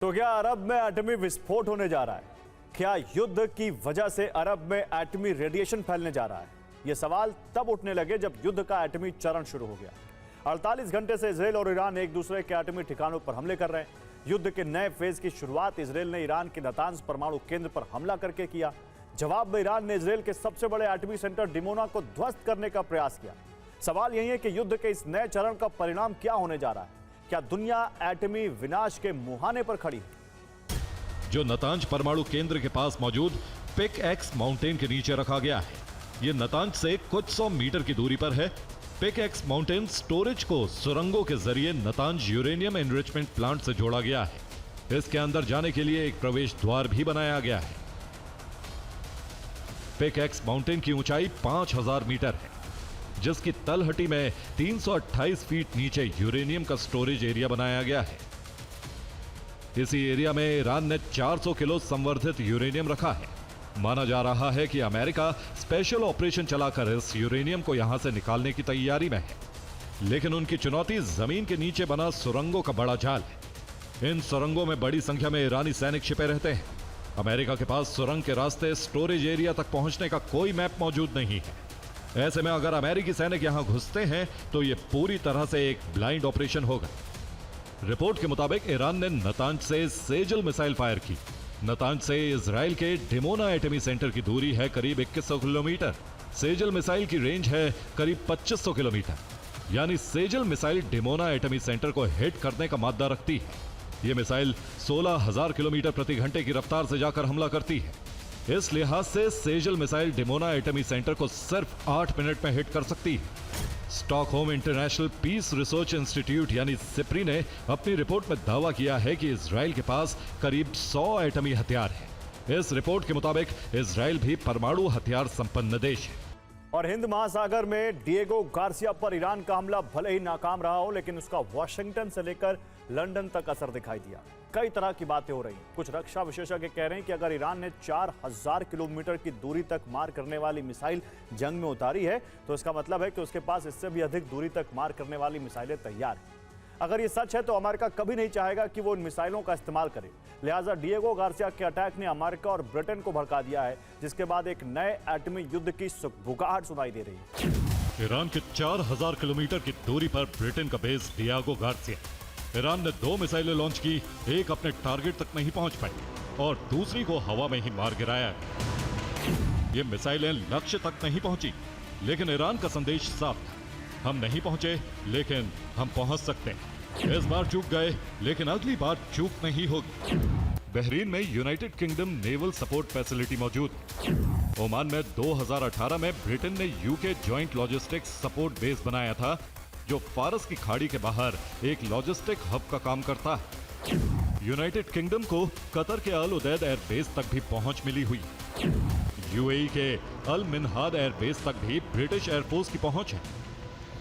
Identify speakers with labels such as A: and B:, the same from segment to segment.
A: तो क्या अरब में एटमी विस्फोट होने जा रहा है? क्या युद्ध की वजह से अरब में एटमी रेडिएशन फैलने जा रहा है? यह सवाल तब उठने लगे जब युद्ध का एटमी चरण शुरू हो गया। 48 घंटे से इजराइल और ईरान एक दूसरे के एटमी ठिकानों पर हमले कर रहे हैं। युद्ध के नए फेज की शुरुआत इजराइल ने ईरान के नातांज परमाणु केंद्र पर हमला करके किया। जवाब में ईरान ने इजराइल के सबसे बड़े एटमी सेंटर डिमोना को ध्वस्त करने का प्रयास किया। सवाल यही है कि युद्ध के इस नए चरण का परिणाम क्या होने जा रहा है? क्या दुनिया एटमी विनाश के मुहाने पर खड़ी है?
B: जो नातांज परमाणु केंद्र के पास मौजूद पिक एक्स माउंटेन के नीचे रखा गया है। यह नातांज से कुछ 100 मीटर की दूरी पर है। पिक एक्स माउंटेन स्टोरेज को सुरंगों के जरिए नातांज यूरेनियम एनरिचमेंट प्लांट से जोड़ा गया है। इसके अंदर जाने के लिए एक प्रवेश द्वार भी बनाया गया है। पिक एक्स माउंटेन की ऊंचाई 5000 मीटर है, जिसकी तलहटी में 328 फीट नीचे यूरेनियम का स्टोरेज एरिया बनाया गया है। इसी एरिया में ईरान ने 400 किलो संवर्धित यूरेनियम रखा है। माना जा रहा है कि अमेरिका स्पेशल ऑपरेशन चलाकर इस यूरेनियम को यहां से निकालने की तैयारी में है, लेकिन उनकी चुनौती जमीन के नीचे बना सुरंगों का बड़ा जाल है। इन सुरंगों में बड़ी संख्या में ईरानी सैनिक छिपे रहते हैं। अमेरिका के पास सुरंग के रास्ते स्टोरेज एरिया तक पहुंचने का कोई मैप मौजूद नहीं है। ऐसे में अगर अमेरिकी सैनिक यहां घुसते हैं तो यह पूरी तरह से एक ब्लाइंड ऑपरेशन होगा। रिपोर्ट के मुताबिक ईरान ने नातांज से सेजल मिसाइल फायर की। नातांज से इजराइल के डिमोना एटमी सेंटर की दूरी है करीब 2100 किलोमीटर। सेजल मिसाइल की रेंज है करीब 2500 किलोमीटर। यानी सेजल मिसाइल डिमोना एटमी सेंटर को हिट करने का मादा रखती है। यह मिसाइल 16000 किलोमीटर प्रति घंटे की रफ्तार से जाकर हमला करती है। इस लिहाज से सेजल मिसाइल डिमोना एटमी सेंटर को सिर्फ 8 मिनट में हिट कर सकती है। Stockholm International Peace Research Institute यानी सिप्री ने अपनी रिपोर्ट में दावा किया है कि इजराइल के पास करीब 100 एटमी हथियार हैं। इस रिपोर्ट के मुताबिक इजराइल भी परमाणु हथियार संपन्न देश है।
A: और हिंद महासागर में डिएगो गार्सिया पर ईरान का हमला भले ही नाकाम रहा हो, लेकिन उसका वॉशिंगटन से लेकर लंदन तक असर दिखाई दिया। कई तरह की बातें हो रही हैं। कुछ रक्षा विशेषज्ञ कह रहे हैं कि अगर ईरान ने 4000 किलोमीटर की दूरी तक मार करने वाली मिसाइल जंग में उतारी है, तो इसका मतलब है कि उसके पास इससे भी अधिक दूरी तक मार करने वाली मिसाइलें तैयार हैं। अगर ये सच है तो अमेरिका कभी नहीं चाहेगा कि वो इन मिसाइलों का इस्तेमाल करे। लिहाजा डिएगो गार्सिया के अटैक ने अमेरिका और ब्रिटेन को भड़का दिया है, जिसके बाद एक नए एटमी युद्ध की सुगबुगाहट सुनाई दे रही है।
B: ईरान के 4000 किलोमीटर की दूरी पर ब्रिटेन का बेस डिएगो गार्सिया। ईरान ने 2 मिसाइलें लॉन्च की। एक अपने टारगेट तक नहीं पहुंच पाई और दूसरी को हवा में ही मार गिराया। ये मिसाइलें लक्ष्य तक नहीं पहुंची, लेकिन ईरान का संदेश साफ था, हम नहीं पहुंचे लेकिन हम पहुंच सकते हैं। इस बार चूक गए, लेकिन अगली बार चूक नहीं होगी। बहरीन में United kingdom naval support facility मौजूद है। ओमान में 2018 में ब्रिटेन ने UK joint logistics support base बनाया था, जो फारस की खाड़ी के बाहर एक लॉजिस्टिक हब का काम करता है। यूनाइटेड किंगडम को कतर के अल उदैद एयरबेस तक भी पहुंच मिली हुई। यूएई के अल मिनहाद एयरबेस तक भी ब्रिटिश एयरफोर्स की पहुंच है,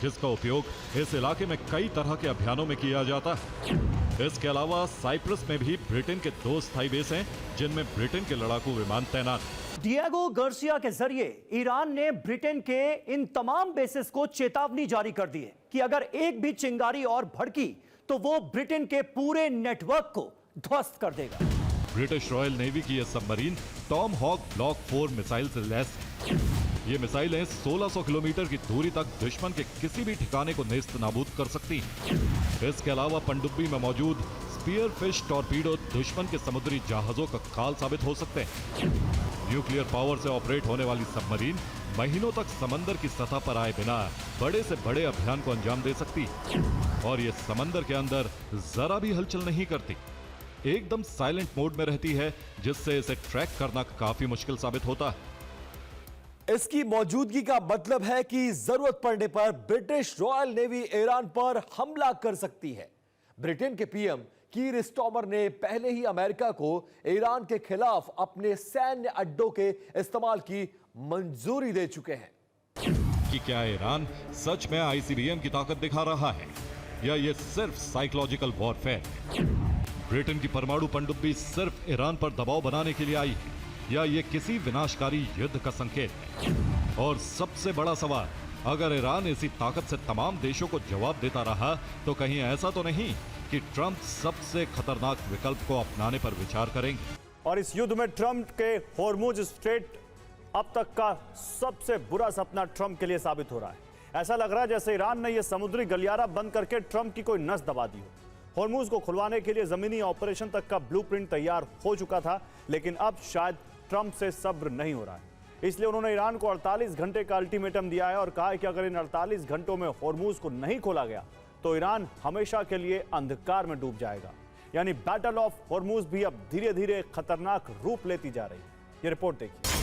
B: जिसका उपयोग इस इलाके में कई तरह के अभियानों में किया जाता है। इसके अलावा साइप्रस में भी ब्रिटेन के 2 स्थायी बेस हैं, जिनमें ब्रिटेन के लड़ाकू विमान तैनात हैं।
C: डिएगो गार्सिया के जरिए ईरान ने ब्रिटेन के इन तमाम बेसिस को चेतावनी जारी कर दी है कि अगर एक भी चिंगारी और भड़की तो वो ब्रिटेन के पूरे नेटवर्क को ध्वस्त कर देगा।
B: ब्रिटिश रॉयल नेवी की यह submarine Tomahawk block 4 missile से लैस है। ये मिसाइलें 1600 किलोमीटर की दूरी तक दुश्मन के किसी भी ठिकाने को नेस्त नाबूद कर सकती हैं। इसके अलावा पनडुब्बी में मौजूद स्पीयर फिश टॉर्पीडो दुश्मन के समुद्री जहाजों का खाल साबित हो सकते हैं। न्यूक्लियर पावर से ऑपरेट होने वाली सबमरीन महीनों तक समंदर की सतह पर आए बिना बड़े से बड़े अभियान को अंजाम दे सकती है। और ये समंदर के अंदर जरा भी हलचल नहीं करती, एकदम साइलेंट मोड में रहती है, जिससे इसे ट्रैक करना काफी मुश्किल साबित होता है।
D: इसकी मौजूदगी का मतलब है कि जरूरत पड़ने पर ब्रिटिश रॉयल नेवी ईरान पर हमला कर सकती है। ब्रिटेन के पीएम कीर स्टार्मर ने पहले ही अमेरिका को ईरान के खिलाफ अपने सैन्य अड्डों के इस्तेमाल की मंजूरी दे चुके हैं।
B: कि क्या ईरान सच में आईसीबीएम की ताकत दिखा रहा है, या ये सिर्फ साइकोलॉजिकल वॉरफेयर है? ब्रिटेन की परमाणु पनडुब्बी सिर्फ ईरान पर दबाव बनाने के लिए आई है, या ये किसी विनाशकारी युद्ध का संकेत है? और सबसे बड़ा सवाल, अगर ईरान इसी ताकत से तमाम देशों को जवाब देता रहा तो कहीं ऐसा तो नहीं कि ट्रंप सबसे खतरनाक विकल्प को अपनाने पर विचार करेंगे।
A: और इस युद्ध में ट्रंप के होर्मुज स्ट्रेट अब तक का सबसे बुरा सपना ट्रंप के लिए साबित हो रहा है। ऐसा लग रहा है जैसे ईरान ने यह समुद्री गलियारा बंद करके ट्रंप की कोई नस दबा दी हो। होर्मुज को खुलवाने के लिए जमीनी ऑपरेशन तक का ब्लूप्रिंट तैयार हो चुका था, लेकिन अब शायद ट्रंप से सब्र नहीं हो रहा है। इसलिए उन्होंने ईरान को 48 घंटे का अल्टीमेटम दिया है और कहा है कि अगर इन 48 घंटों में होर्मुज को नहीं खोला गया तो ईरान हमेशा के लिए अंधकार में डूब जाएगा। यानी बैटल ऑफ होर्मुज भी अब धीरे धीरे खतरनाक रूप लेती जा रही है। ये रिपोर्ट देखिए।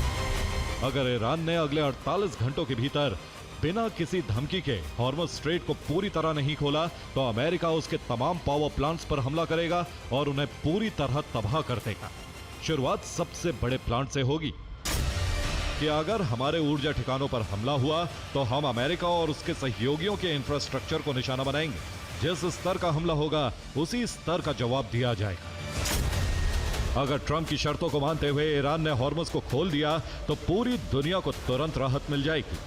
B: अगर ईरान ने अगले 48 घंटों के भीतर बिना किसी धमकी के हॉर्मुज स्ट्रेट को पूरी तरह नहीं खोला तो अमेरिका उसके तमाम पावर प्लांट्स पर हमला करेगा और उन्हें पूरी तरह तबाह कर देगा। शुरुआत सबसे बड़े प्लांट से होगी कि अगर हमारे ऊर्जा ठिकानों पर हमला हुआ तो हम अमेरिका और उसके सहयोगियों के इंफ्रास्ट्रक्चर को निशाना बनाएंगे। जिस स्तर का हमला होगा उसी स्तर का जवाब दिया जाएगा। अगर ट्रंप की शर्तों को मानते हुए ईरान ने हॉर्मुज को खोल दिया तो पूरी दुनिया को तुरंत राहत मिल जाएगी।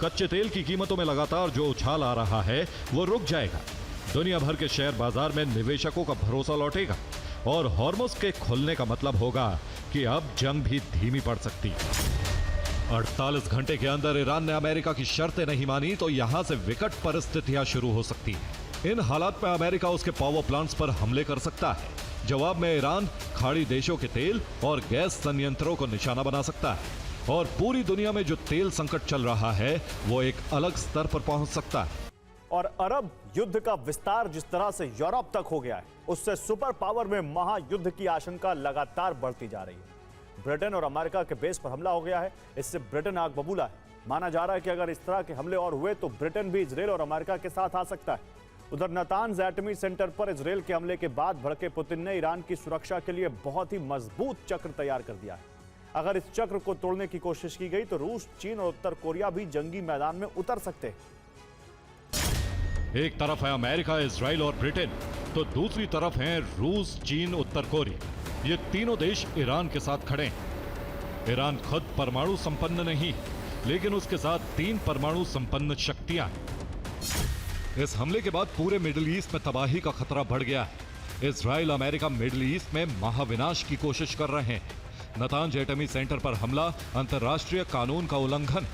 B: कच्चे तेल की कीमतों में लगातार जो उछाल आ रहा है वो रुक जाएगा। दुनिया भर के शेयर बाजार में निवेशकों का भरोसा लौटेगा और हॉर्मुज के खुलने का मतलब होगा कि अब जंग भी धीमी पड़ सकती है। 48 घंटे के अंदर ईरान ने अमेरिका की शर्तें नहीं मानी तो यहां से विकट परिस्थितियां शुरू हो सकती हैं। इन हालात में अमेरिका उसके पावर प्लांट्स पर हमले कर सकता है। जवाब में ईरान खाड़ी देशों के तेल और गैस संयंत्रों को निशाना बना सकता है और पूरी दुनिया में जो तेल संकट चल रहा है वो एक अलग स्तर पर पहुंच सकता है।
A: और अरब युद्ध का विस्तार जिस तरह से यूरोप तक हो गया है, उससे सुपर पावर में महायुद्ध की आशंका लगातार बढ़ती जा रही है। ब्रिटेन और अमेरिका के बेस पर हमला हो गया है। इससे ब्रिटेन आग बबूला है। माना जा रहा है कि अगर इस तरह के हमले और हुए तो ब्रिटेन भी इजरायल और अमेरिका के साथ आ सकता है। उधर नातान्ज एटमी सेंटर पर इजरायल के हमले के बाद भड़के पुतिन ने ईरान की सुरक्षा के लिए बहुत ही मजबूत चक्र तैयार कर दिया है। अगर इस चक्र को तोड़ने की कोशिश की गई तो रूस, चीन और उत्तर कोरिया भी जंगी मैदान में उतर सकते हैं।
B: एक तरफ है अमेरिका, इजराइल और ब्रिटेन तो दूसरी तरफ हैं रूस, चीन, उत्तर कोरिया। ये तीनों देश ईरान के साथ खड़े हैं। ईरान खुद परमाणु संपन्न नहीं, लेकिन उसके साथ 3 परमाणु संपन्न शक्तियां हैं। इस हमले के बाद पूरे मिडिल ईस्ट में तबाही का खतरा बढ़ गया है। इजराइल, अमेरिका मिडिल ईस्ट में महाविनाश की कोशिश कर रहे हैं। नातान्ज एटमी सेंटर पर हमला अंतर्राष्ट्रीय कानून का उल्लंघन।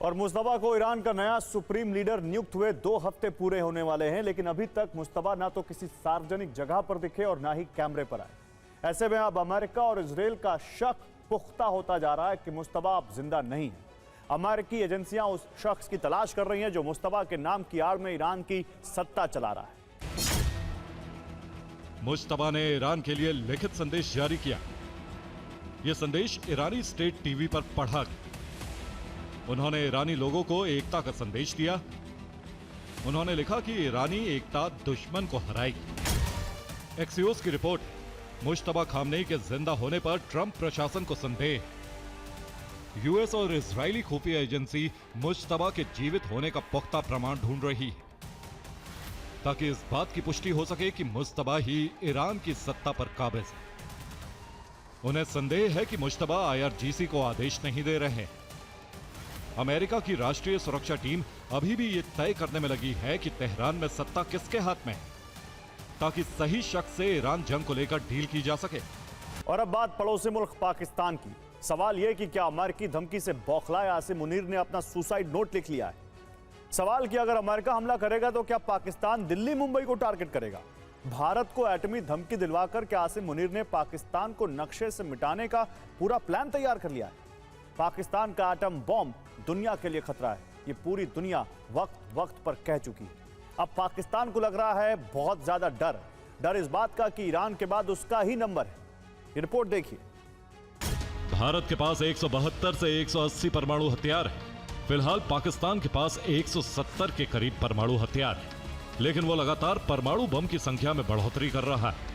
A: और मुस्तफा को ईरान का नया सुप्रीम लीडर नियुक्त हुए 2 हफ्ते पूरे होने वाले हैं, लेकिन अभी तक मुस्तफा ना तो किसी सार्वजनिक जगह पर दिखे और ना ही कैमरे पर आए। ऐसे में अब अमेरिका और इजरायल का शक पुख्ता होता जा रहा है कि मुस्तफा अब जिंदा नहीं है। अमेरिकी एजेंसियां उस शख्स की तलाश कर रही हैं जो मुस्तफा के नाम की आड़ में ईरान की सत्ता चला रहा है।
B: मुस्तफा ने ईरान के लिए लिखित संदेश जारी किया। यह संदेश ईरानी स्टेट टीवी पर पढ़ा गया। उन्होंने ईरानी लोगों को एकता का संदेश दिया। उन्होंने लिखा कि ईरानी एकता दुश्मन को हराएगी। एक्सियोस की रिपोर्ट, मुश्तबा खामनेई के जिंदा होने पर ट्रंप प्रशासन को संदेह। यूएस और इजरायली खुफिया एजेंसी मुश्तबा के जीवित होने का पुख्ता प्रमाण ढूंढ रही है ताकि इस बात की पुष्टि हो सके कि मुश्तबा ही ईरान की सत्ता पर काबिज है। उन्हें संदेह है कि मुश्तबा IRGC को आदेश नहीं दे रहे हैं। अमेरिका की राष्ट्रीय सुरक्षा टीम अभी भी ये तय करने में लगी है कि तेहरान में सत्ता किसके हाथ में है ताकि सही शख्स से ईरान जंग को लेकर डील की जा सके।
A: और अब बात पड़ोसी मुल्क पाकिस्तान की। सवाल यह कि क्या अमेरिकी धमकी से बौखलाए आसिम मुनीर ने अपना सुसाइड नोट लिख लिया है। सवाल कि अगर अमेरिका हमला करेगा तो क्या पाकिस्तान दिल्ली, मुंबई को टारगेट करेगा। भारत को एटमी धमकी दिलवाकर क्या आसिम मुनीर ने पाकिस्तान को नक्शे से मिटाने का पूरा प्लान तैयार कर लिया है। पाकिस्तान का एटम बॉम्ब दुनिया के लिए खतरा है। ये पूरी दुनिया वक्त वक्त पर कह चुकी है। अब पाकिस्तान को लग रहा है बहुत ज्यादा डर इस बात का कि ईरान के बाद उसका ही नंबर है। ये रिपोर्ट देखिए।
B: भारत के पास 172 से 180 परमाणु हथियार है। फिलहाल पाकिस्तान के पास 170 के करीब परमाणु हथियार है, लेकिन वो लगातार परमाणु बम की संख्या में बढ़ोतरी कर रहा है।